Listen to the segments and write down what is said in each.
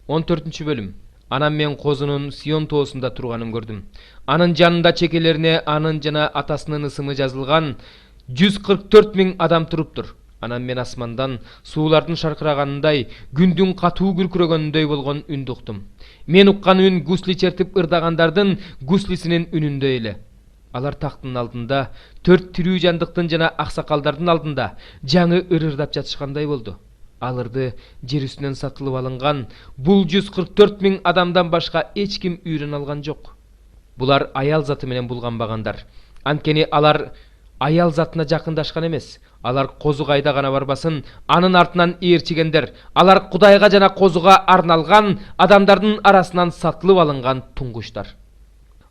14-бөлүм. Анан мен козунун Сион тоосунда турганын көрдүм. Анын жанында чекелерине анын жана атасынын ысымы жазылган 144 000 адам туруптур. Анан мен асмандан суулардын шаркыраганындай, күндүн катуу күркүрөгөнүндөй болгон үндү уктум. Мен уккан үн гусли чертип ырдагандардын гуслисинин үнүндөй эле. Алар тактын алдында, 4 тирүү жандыктын жана аксакалдардын алдында жаңы ырырдап жатышкандай болду. Алырды жер үстүнөн сатылып алынган бул 144 000 адамдан башка эч ким үйрөн алган жок. Булар аял заты менен булганбагандар. Анткени алар аял затына жакындашкан эмес. Алар козугайда гана барбасын, анын артынан ээрчигендер. Алар Кудайга жана козуга арналган адамдардын арасынан сатылып алынган туңгуштар.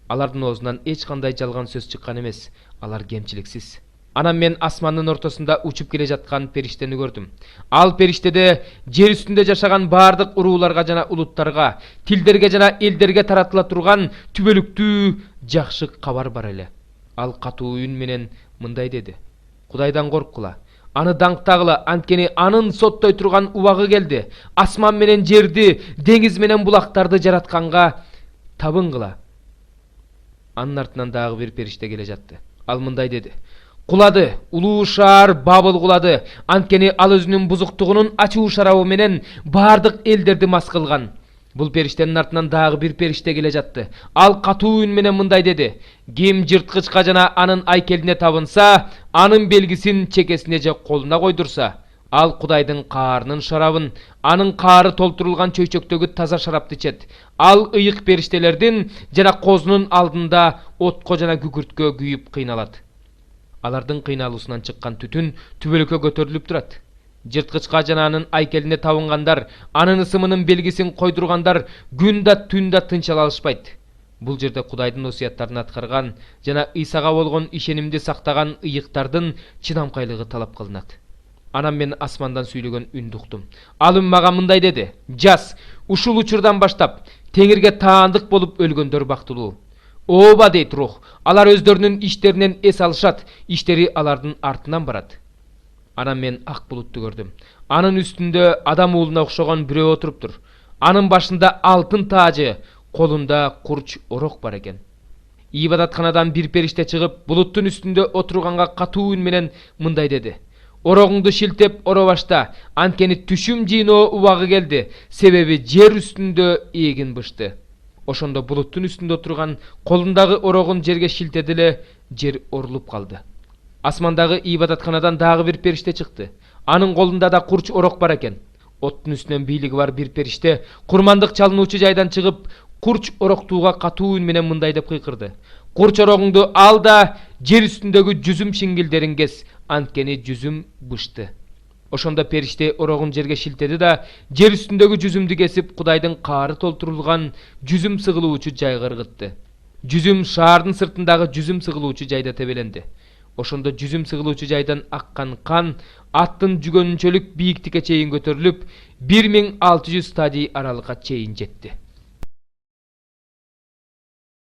Алардын оозунан эч кандай жалган сөз чыккан эмес. Алар кемчиликсиз. Анан мен асмандын ортосунда учуп келе жаткан периштени көрдүм. Ал периштеде жер үстүндө жашаган бардык урууларга жана улуттарга, тилдерге жана элдерге таратыла турган түбөлүктүү жакшы кабар бар эле. Ал катуу үн менен мындай деди: Кудайдан корккула, аны даңктагыла, анткени анын соттой турган убагы келди. Асман менен жерди, деңиз менен булактарды жаратканга табынгыла. Анын артынан дагы бир периште келе жатты. Ал мындай деди: Кулады, улуу шаар Бабыл кулады, анткени ал өзүнүн бузуктугунун ачуу шарабы менен бардык элдерди мас кылган. Бул периштенин артынан дагы бир периште келе жатты. Ал катуу үн менен мындай деди: Ким жырткычка жана анын айкелине табынса, анын белгисин чекесине же колуна койдурса, ал Кудайдын каарынын шарабын, анын каары толтурулган чөйчөктөгү таза шарапты ичет. Ал ыйык периштелердин жана козунун алдында отко жана күкүрткө күйүп кыйналат. Алардын кыйналуусунан чыккан түтүн түбөлүккө көтөрүлүп турат. Жырткычка жана анын айкелине табынгандар, анын ысымынын белгисин койдургандар күн да түн да тынчала алышпайт. Бул жерде Кудайдын осуяттарын аткарган жана Ыйсага болгон ишенимди сактаган ыйыктардын чыдамкайлыгы талап кылынат. Анан мен асмандан сүйлөгөн үндү уктум. Ал үн мага мындай деди: Жаз, ушул учурдан баштап теңирге таандык болуп өлгөндөр бактылуу. Ооба дейт рух, алар өздөрүнүн иштеринен эс алышат, иштери алардын артынан барат. Анан мен ак булутту көрдүм. Анын үстүндө адам уулуна окшогон бирөө отуруптур. Анын башында алтын таажы, колунда курч орок бар экен. Ибадатканадан бир периште чыгып, булуттун үстүндө отурганга катуу үн менен мындай деди: Орогуңду шилтеп оро башта, анткени түшүм жыйноо убагы келди, себеби жер үстүндө эгин бышты. Ошондо булуттун үстүндө отурган колундагы орогун жерге шилтеди эле, жер орулуп калды. Асмандагы ибадатканадан дагы бир периште чыкты. Анын колунда да курч орок бар экен. Оттун үстүнөн бийлиги бар бир периште курмандык чалынуучу жайдан чыгып, курч ороктууга катуу үн менен мындай деп кыйкырды: Курч орогуңду ал да жер үстүндөгү жүзүм шиңгилдерин кес, анткени жүзүм бышты. Ошондо периште орогун жерге шилтеди да, жер үстүндөгү жүзүмдү кесип, Кудайдын каары толтурулган жүзүм сыгылуучу жайга ыргытты. Жүзүм шаардын сыртындагы жүзүм сыгылуучу жайда тебеленди. Ошондо жүзүм сыгылуучу жайдан аккан кан аттын жүгөнүнчөлүк бийиктикке чейин көтөрүлүп, 1600 стадий аралыкка чейин жетти.